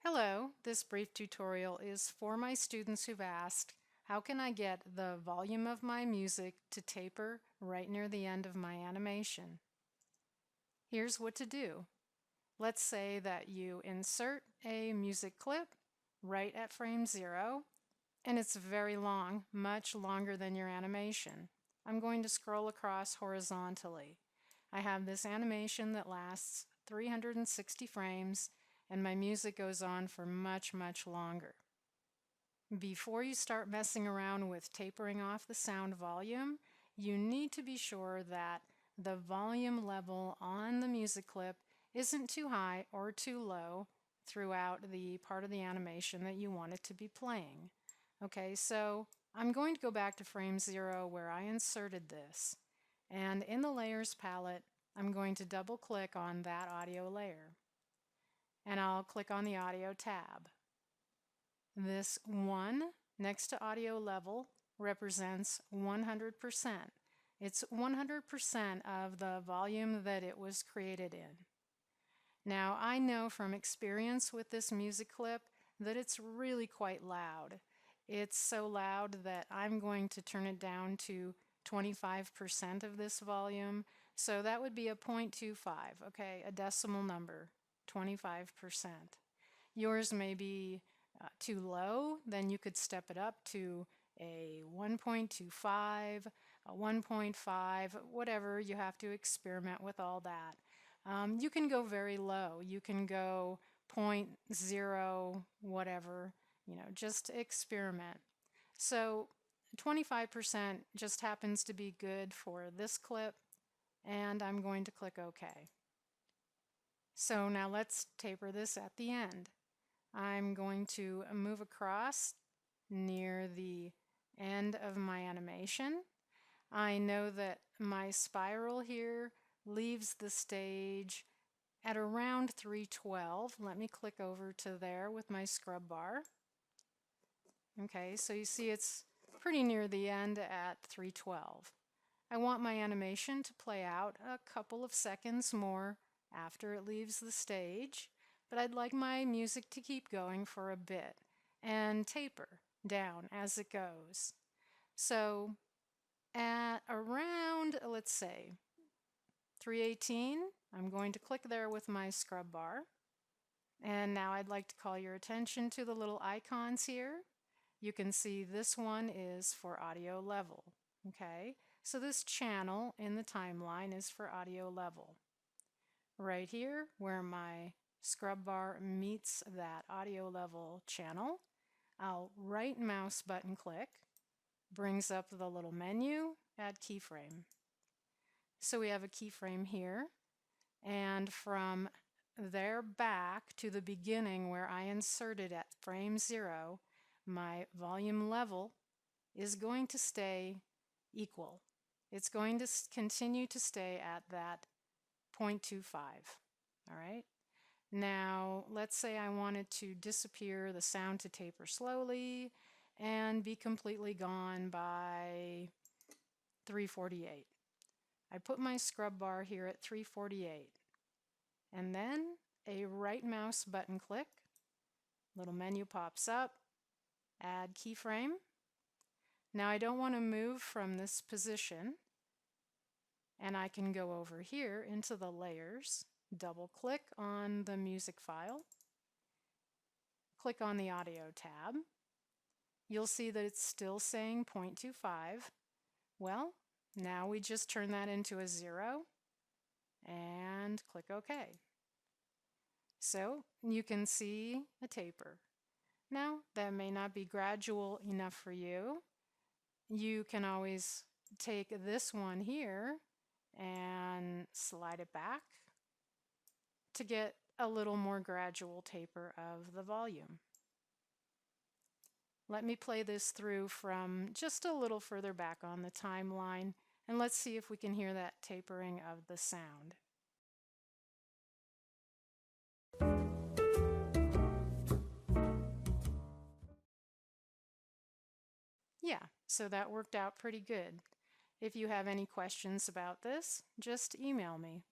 Hello, this brief tutorial is for my students who've asked, how can I get the volume of my music to taper right near the end of my animation? Here's what to do. Let's say that you insert a music clip right at frame 0, and it's very long, much longer than your animation. I'm going to scroll across horizontally. I have this animation that lasts 360 frames, and my music goes on for much longer. Before you start messing around with tapering off the sound volume, you need to be sure that the volume level on the music clip isn't too high or too low throughout the part of the animation that you want it to be playing. Okay, so I'm going to go back to frame 0 where I inserted this, and in the layers palette I'm going to double click on that audio layer, and I'll click on the audio tab. This 1 next to audio level represents 100%. It's 100% of the volume that it was created in. Now, I know from experience with this music clip that it's really quite loud. It's so loud that I'm going to turn it down to 25% of this volume. So that would be a 0.25, okay, a decimal number, 25%. Yours may be too low, then you could step it up to a 1.25, a 1.5, whatever. You have to experiment with all that. You can go very low. You can go 0.0 whatever, just experiment. So 25% just happens to be good for this clip, and I'm going to click OK. So now let's taper this at the end. I'm going to move across near the end of my animation. I know that my spiral here leaves the stage at around 312. Let me click over to there with my scrub bar. Okay, so you see it's pretty near the end at 312. I want my animation to play out a couple of seconds more after it leaves the stage, but I'd like my music to keep going for a bit and taper down as it goes. So at around, let's say, 318, I'm going to click there with my scrub bar. And now I'd like to call your attention to the little icons here. You can see this one is for audio level. Okay, so this channel in the timeline is for audio level. Right here, where my scrub bar meets that audio level channel, I'll right mouse button click, brings up the little menu, add keyframe. So we have a keyframe here, and from there back to the beginning where I inserted at frame 0, my volume level is going to stay equal. It's going to continue to stay at that 0.25. All right. Now, let's say I wanted to disappear the sound to taper slowly and be completely gone by 348. I put my scrub bar here at 348, and then a right mouse button click, little menu pops up, add keyframe. Now I don't want to move from this position, and I can go over here into the layers, double click on the music file, click on the audio tab. You'll see that it's still saying 0.25. Well, now we just turn that into a 0 and click OK. So you can see a taper. Now, that may not be gradual enough for you. You can always take this one here and slide it back to get a little more gradual taper of the volume. Let me play this through from just a little further back on the timeline, and let's see if we can hear that tapering of the sound. Yeah, so that worked out pretty good. If you have any questions about this, just email me.